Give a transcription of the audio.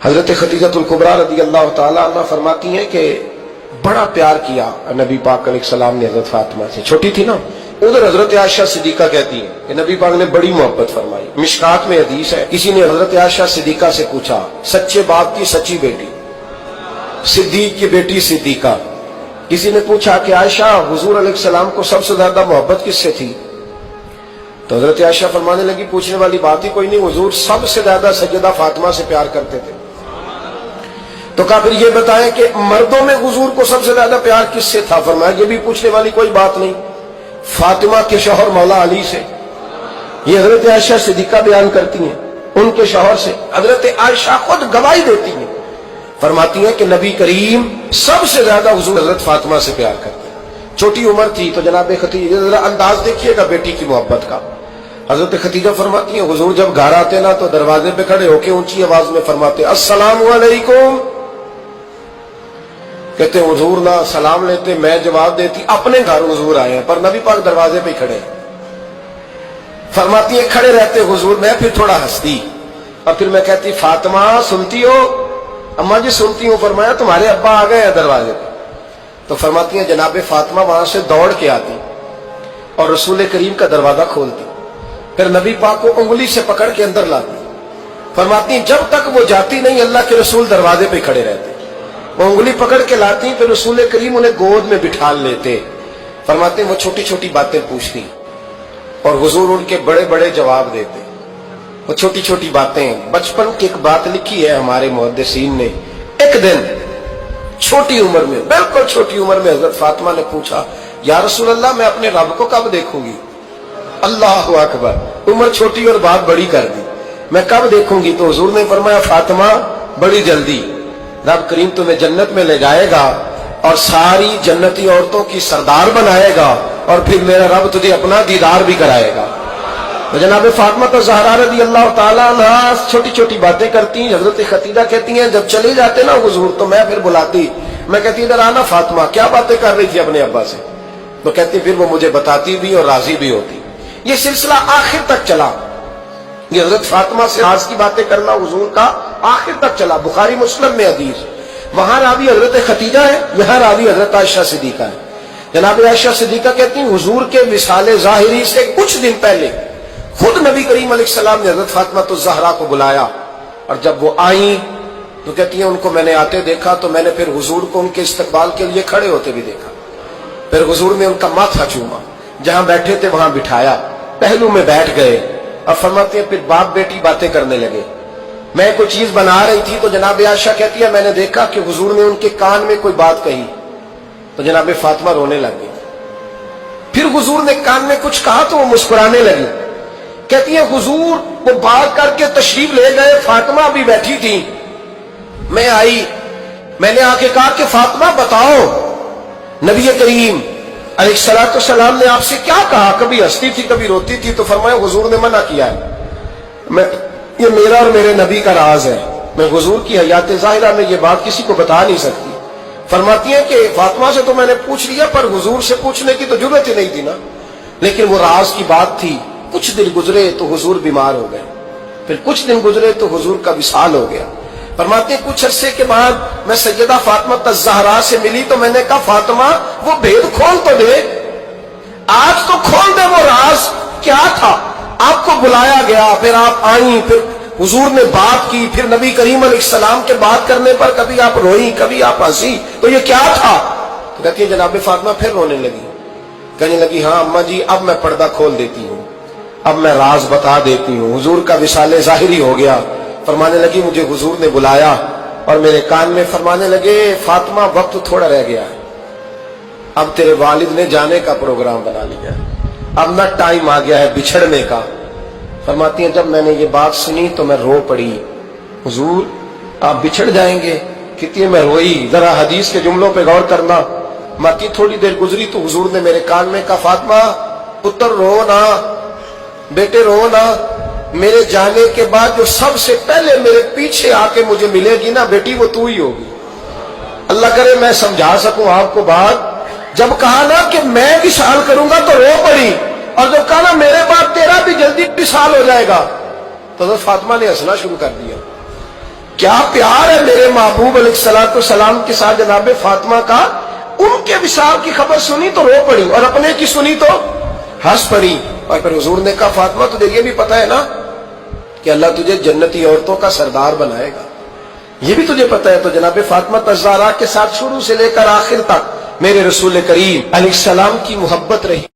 حضرت خدیجۃ الکبریٰ رضی اللہ تعالیٰ عنہ فرماتی ہیں کہ بڑا پیار کیا نبی پاک علیہ السلام نے حضرت فاطمہ سے، چھوٹی تھی نا۔ ادھر حضرت عائشہ صدیقہ کہتی ہیں کہ نبی پاک نے بڑی محبت فرمائی۔ مشکات میں حدیث ہے، کسی نے حضرت عائشہ صدیقہ سے پوچھا، سچے باپ کی سچی بیٹی صدیق کی بیٹی صدیقہ، کسی نے پوچھا کہ عائشہ حضور علیہ السلام کو سب سے زیادہ محبت کس سے تھی؟ تو حضرت عائشہ فرمانے لگی پوچھنے والی بات ہی کوئی نہیں، حضور سب سے زیادہ سیدہ فاطمہ سے پیار کرتے تھے۔ تو کہا پھر یہ بتائیں کہ مردوں میں حضور کو سب سے زیادہ پیار کس سے تھا؟ فرمایا یہ بھی پوچھنے والی کوئی بات نہیں، فاطمہ کے شوہر مولا علی سے۔ یہ حضرت عائشہ صدیقہ بیان کرتی ہیں ان کے شوہر سے، حضرت عائشہ خود گواہی دیتی ہیں، فرماتی ہیں کہ نبی کریم سب سے زیادہ حضور حضرت فاطمہ سے پیار کرتے ہیں۔ چھوٹی عمر تھی تو جناب خدیجہ ذرا انداز دیکھیے گا بیٹی کی محبت کا۔ حضرت خدیجہ فرماتی ہیں حضور جب گھر آتے نا تو دروازے پہ کھڑے ہو کے اونچی آواز میں فرماتے السلام علیکم، کہتے حضور نہ سلام لیتے، میں جواب دیتی اپنے گھر حضور آئے ہیں، پر نبی پاک دروازے پہ کھڑے ہیں۔ فرماتی ہیں کھڑے رہتے حضور، میں پھر تھوڑا ہنستی اور پھر میں کہتی فاطمہ سنتی ہو؟ اماں جی سنتی ہوں۔ فرمایا تمہارے ابا آ گئے ہیں دروازے پہ۔ تو فرماتی ہیں جناب فاطمہ وہاں سے دوڑ کے آتی اور رسول کریم کا دروازہ کھولتی، پھر نبی پاک کو انگلی سے پکڑ کے اندر لاتی۔ فرماتی ہیں جب تک وہ جاتی نہیں اللہ کے رسول دروازے پہ کھڑے رہتے، وہ انگلی پکڑ کے لاتی، پھر رسول کریم انہیں گود میں بٹھا لیتے۔ فرماتے ہیں وہ چھوٹی چھوٹی باتیں پوچھتی اور حضور ان کے بڑے بڑے جواب دیتے۔ وہ چھوٹی چھوٹی باتیں، بچپن کی ایک بات لکھی ہے ہمارے محدثین نے، ایک دن چھوٹی عمر میں، بالکل چھوٹی عمر میں حضرت فاطمہ نے پوچھا یا رسول اللہ میں اپنے رب کو کب دیکھوں گی؟ اللہ اکبر، عمر چھوٹی اور بات بڑی کر دی، میں کب دیکھوں گی؟ تو حضور نے فرمایا فاطمہ بڑی جلدی، رب کریم تمہیں جنت میں لے جائے گا اور ساری جنتی عورتوں کی سردار بنائے گا اور پھر میرا رب تجھے اپنا دیدار بھی کرائے گا۔ تو جناب فاطمہ الزہرا رضی اللہ تعالیٰ عنہا چھوٹی چھوٹی باتیں کرتی ہیں۔ حضرت خدیجہ کہتی ہیں جب چلے جاتے نا حضور تو میں پھر بلاتی، میں کہتی ادھر آنا فاطمہ، کیا باتیں کر رہی تھی اپنے ابا سے؟ تو کہتی پھر وہ مجھے بتاتی بھی اور راضی بھی ہوتی۔ یہ سلسلہ آخر تک چلا، یہ حضرت فاطمہ سے راز کی باتیں کرنا حضور کا آخر تک چلا۔ بخاری مسلم میں حدیث، وہاں راوی حضرت خدیجہ ہے، یہاں راوی حضرت عائشہ صدیقہ ہے۔ جناب عائشہ صدیقہ کہتی ہیں حضور کے وصال ظاہری سے کچھ دن پہلے خود نبی کریم علیہ السلام نے حضرت فاطمہ الزہرا کو بلایا، اور جب وہ آئیں تو کہتی ہیں ان کو میں نے آتے دیکھا تو میں نے پھر حضور کو ان کے استقبال کے لیے کھڑے ہوتے بھی دیکھا، پھر حضور نے ان کا ماتھا چوما، جہاں بیٹھے تھے وہاں بٹھایا، پہلو میں بیٹھ گئے، اور فرماتے ہیں پھر باپ بیٹی باتیں کرنے لگے۔ میں کوئی چیز بنا رہی تھی تو جناب عائشہ کہتی ہے میں نے دیکھا کہ حضور نے ان کے کان میں کوئی بات کہی، تو جناب فاطمہ رونے لگ گئی۔ پھر حضور نے کان میں کچھ کہا تو وہ مسکرانے لگی۔ کہتی ہے حضور وہ بات کر کے تشریف لے گئے، فاطمہ بھی بیٹھی تھی، میں آئی، میں نے آ کے کہا کہ فاطمہ بتاؤ نبی کریم علیہ الصلوۃ والسلام نے آپ سے کیا کہا؟ کبھی ہنستی تھی کبھی روتی تھی، تو فرمایا حضور نے منع کیا ہے، یہ میرا اور میرے نبی کا راز ہے، میں حضور کی حیات ظاہرہ میں یہ بات کسی کو بتا نہیں سکتی۔ فرماتی ہیں کہ فاطمہ سے تو میں نے پوچھ لیا پر حضور سے پوچھنے کی تو ضرورت ہی نہیں تھی نا، لیکن وہ راز کی بات تھی۔ کچھ دن گزرے تو حضور بیمار ہو گئے، پھر کچھ دن گزرے تو حضور کا وصال ہو گیا۔ فرماتے ہیں کچھ عرصے کے بعد میں سیدہ فاطمہ الزہرا سے ملی تو میں نے کہا فاطمہ وہ بھید کھول تو دے، آج تو کھول دے وہ راز کیا تھا؟ آپ کو بلایا گیا، پھر آپ آئیں، پھر حضور نے بات کی، پھر نبی کریم علیہ السلام کے بات کرنے پر کبھی آپ روئی کبھی آپ ہنسی، تو یہ کیا تھا؟ تو کہتی ہے جناب فاطمہ پھر رونے لگی، کہنے لگی ہاں اماں جی اب میں پردہ کھول دیتی ہوں، اب میں راز بتا دیتی ہوں، حضور کا وصال ظاہری ہو گیا۔ فرمانے لگی مجھے حضور نے بلایا اور میرے کان میں فرمانے لگے فاطمہ وقت تھوڑا رہ گیا ہے، اب تیرے والد نے جانے کا پروگرام بنا لیا ہے، اب نہ ٹائم آ گیا ہے بچھڑنے کا۔ فرماتی ہیں جب میں نے یہ بات سنی تو میں رو پڑی، حضور آپ بچھڑ جائیں گے؟ کہتی ہے میں روئی۔ ذرا حدیث کے جملوں پہ غور کرنا، ماتی تھوڑی دیر گزری تو حضور نے میرے کان میں کہا فاطمہ پتر رو نہ، بیٹے رو نہ، میرے جانے کے بعد جو سب سے پہلے میرے پیچھے آ کے مجھے ملے گی نا بیٹی وہ تو ہی ہوگی۔ اللہ کرے میں سمجھا سکوں آپ کو بات، جب کہا نا کہ میں وصال کروں گا تو رو پڑی، اور جب کہا نا میرے بعد تیرا بھی جلدی وصال ہو جائے گا تو حضرت فاطمہ نے ہنسنا شروع کر دیا۔ کیا پیار ہے میرے محبوب علیہ الصلوۃ والسلام کے ساتھ جناب فاطمہ کا. ان کے وصال کی خبر سنی تو رو پڑی اور اپنے کی سنی تو ہنس پڑی. اور پھر حضور نے کہا فاطمہ تجھے یہ بھی پتا ہے نا کہ اللہ تجھے جنتی عورتوں کا سردار بنائے گا, یہ بھی تجھے پتا ہے. تو جناب فاطمہ الزہرا کے ساتھ شروع سے لے کر آخر تک میرے رسول کریم علیہ السلام کی محبت رہی.